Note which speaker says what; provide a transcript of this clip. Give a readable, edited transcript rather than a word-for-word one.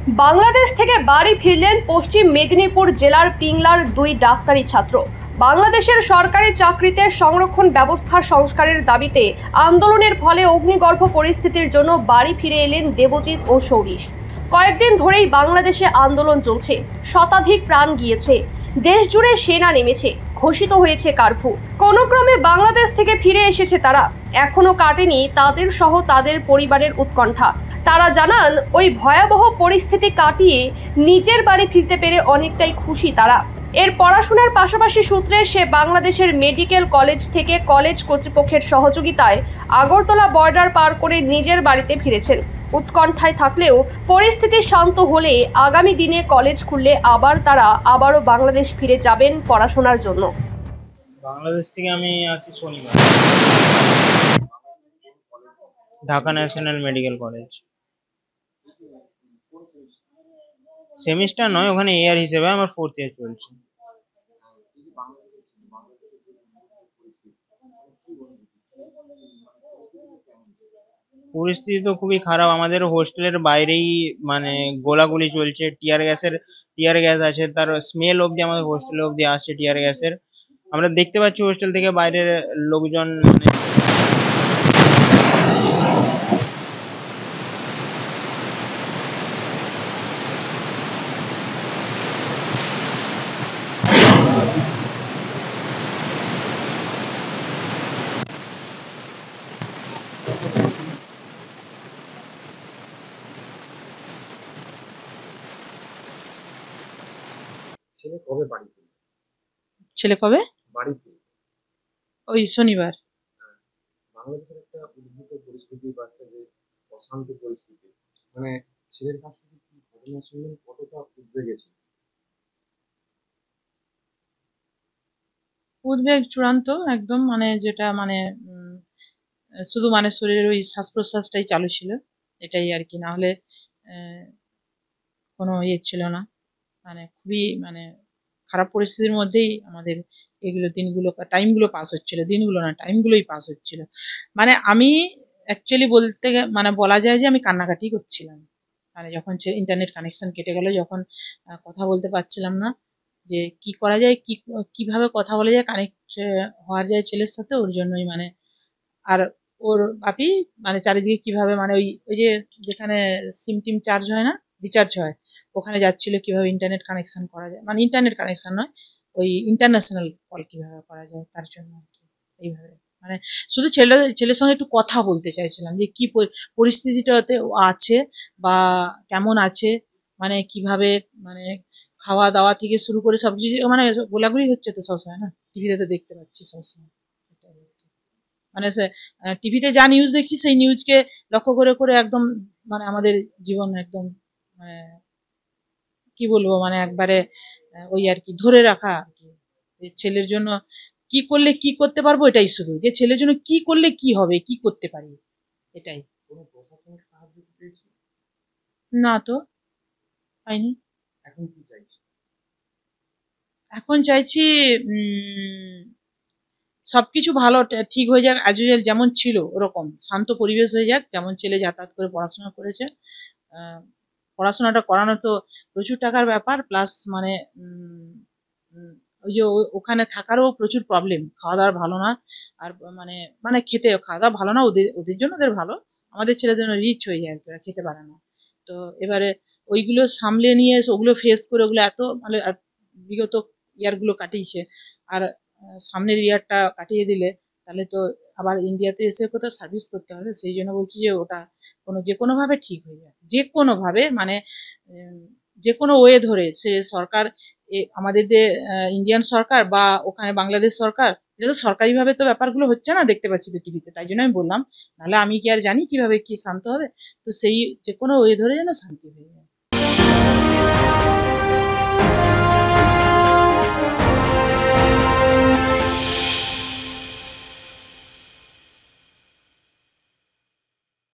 Speaker 1: বাংলাদেশ থেকে বাড়ি ফিরলেন পশ্চিম মেদিনীপুর জেলার পিংলার দুই ডাক্তারি ছাত্র। বাংলাদেশের সরকারি চাকরিতে সংরক্ষণ ব্যবস্থা সংস্কারের দাবিতে আন্দোলনের ফলে অগ্নিগর্ভ পরিস্থিতির জন্য বাড়ি ফিরে এলেন দেবজিৎ ও সৌরিশ। কয়েকদিন ধরেই বাংলাদেশে আন্দোলন চলছে, শতাধিক প্রাণ গিয়েছে, দেশ জুড়ে সেনা নেমেছে, ঘোষিত হয়েছে কারফিউ। কোনো ক্রমে বাংলাদেশ থেকে ফিরে এসেছে তারা। এখনো কাটেনি তাদের সহ তাদের পরিবারের উৎকণ্ঠা। তারা জানান, ওই ভয়াবহ পরিস্থিতি কাটিয়ে নিজের বাড়ি ফিরতে পেরে অনেকটাই খুশি তারা। এর পড়াশোনার পাশাপাশি সূত্রে সে বাংলাদেশের মেডিকেল কলেজ থেকে কলেজ কর্তৃপক্ষের সহযোগিতায় আগরতলা বর্ডার পার করে নিজের বাড়িতে ফিরেছেন। উৎকণ্ঠায় থাকলেও পরিস্থিতি শান্ত হলে আগামী দিনে কলেজ খুললে তারা আবারও বাংলাদেশ ফিরে যাবেন পড়াশোনার জন্য।
Speaker 2: বাংলাদেশ থেকে আমি আছি শনিবার, Dhaka national medical college. Semester নয়, ওখানে ইয়ার হিসেবে আমার 4th ইয়ার চলছে। পরিস্থিতি তো খুবই খারাপ। আমাদের হোস্টেলের বাইরেই গোলাগুলি চলছে, টিয়ার গ্যাস আছে, তার স্মেল অবধি আমাদের হোস্টেলে অবধি আসছে টিয়ার গ্যাসের। আমরা দেখতে পাচ্ছি হোস্টেল থেকে বাইরের লোকজন
Speaker 3: ছেলে কবে বাড়ি ফিরবে?
Speaker 4: ছেলে কবে
Speaker 3: বাড়ি ফিরবে?
Speaker 4: ওই শনিবার।
Speaker 3: বাংলাদেশের একটা উদ্ভূত পরিস্থিতি বা একটা যে অশান্ত পরিস্থিতি, ছেলের কাছ থেকে কি ঘটনা শুনলেন, কতটা উদ্বেগে ছিল?
Speaker 4: উদ্বেগ চূড়ান্ত একদম, যেটা শুধু শরীরের ওই শ্বাস প্রশ্বাসটাই চালু ছিল, এটাই আর কি। না হলে কোনো ছিল না। খুবই খারাপ পরিস্থিতির মধ্যেই আমাদের দিনগুলো টাইমগুলো পাস হচ্ছিল। দিনগুলো না, টাইমগুলোই পাস হচ্ছিল। আমি অ্যাকচুয়ালি বলা যায় যে আমি কান্নাকাটি করছিলাম। যখন ইন্টারনেট কানেকশন কেটে গেল, যখন কথা বলতে পারছিলাম না, যে কি করা যায়, কিভাবে কথা বলা যায়, কানেক্ট হওয়া যায় ছেলের সাথে, ওর জন্যই আর ওর বাপি চারিদিকে কিভাবে ওই যে যেখানে সিম টিম চার্জ হয় না, রিচার্জ হয়, ওখানে যাচ্ছিল কিভাবে ইন্টারনেট কানেকশন করা যায়, ইন্টারনেট কানেকশন নয়, ওই ইন্টারন্যাশনাল কল কিভাবে করা যায় তার জন্য আর কি। এইভাবে শুধু ছেলের সঙ্গে একটু কথা বলতে চাইছিলাম, যে কি পরিস্থিতিটাতে আছে বা কেমন আছে, কিভাবে খাওয়া দাওয়া থেকে শুরু করে সবকিছু গোলাগুলি হচ্ছে তো সবসময়, না টিভিতে তো দেখতে পাচ্ছি সবসময়। টিভিতে যা নিউজ দেখছি সেই নিউজকে লক্ষ্য করে করে একদম আমাদের জীবন একদম কি বলবো, একবারে ওই আর কি ধরে রাখা আর কি। ছেলের জন্য কি করলে কি করতে পারবো, এটাই শুধু, যে ছেলের জন্য কি করলে কি হবে, কি করতে পারি, এটাই।
Speaker 3: কোনো প্রশাসনিক সাহায্য পেয়েছি?
Speaker 4: না তো, পাইনি।
Speaker 3: এখন কি চাইছি?
Speaker 4: এখন চাইছি সবকিছু ভালো ঠিক হয়ে যাক, অ্যাজ ইউজুয়াল যেমন ছিল ওরকম শান্ত পরিবেশ হয়ে যাক, যেমন ছেলে যাতায়াত করে পড়াশোনা করেছে। পড়াশোনাটা করানো তো প্রচুর টাকার ব্যাপার, প্লাস ওই যে ওখানে থাকারও প্রচুর প্রবলেম, খাওয়া দাওয়ার ভালো না, আর খেতে খাওয়া দাওয়া ভালো না, ওদের জন্য ওদের ভালো, আমাদের ছেলেদের জন্য রিচ হয়ে যায়, খেতে পারে না। তো এবারে ওইগুলো সামলে নিয়ে ওগুলো ফেস করে, ওগুলো এত বিগত ইয়ারগুলো কাটিয়েছে, আর সামনের ইয়ারটা কাটিয়ে দিলে তাহলে তো আবার ইন্ডিয়াতে এসে কোথাও সার্ভিস করতে হবে। সেই জন্য বলছি যে ওটা যে কোনোভাবে ঠিক হয়ে যায়, যে কোনোভাবে যে কোনো ওয়ে ধরে, সে সরকার আমাদের যে ইন্ডিয়ান সরকার বা ওখানে বাংলাদেশ সরকার, এটা তো সরকারিভাবে তো ব্যাপারগুলো হচ্ছে না, দেখতে পাচ্ছি তো টিভিতে, তাই জন্য আমি বললাম, নাহলে আমি কি আর জানি কিভাবে কি শান্ত হবে। তো সেই যে কোনো ওয়ে ধরে যেন শান্তি হয়ে যায়।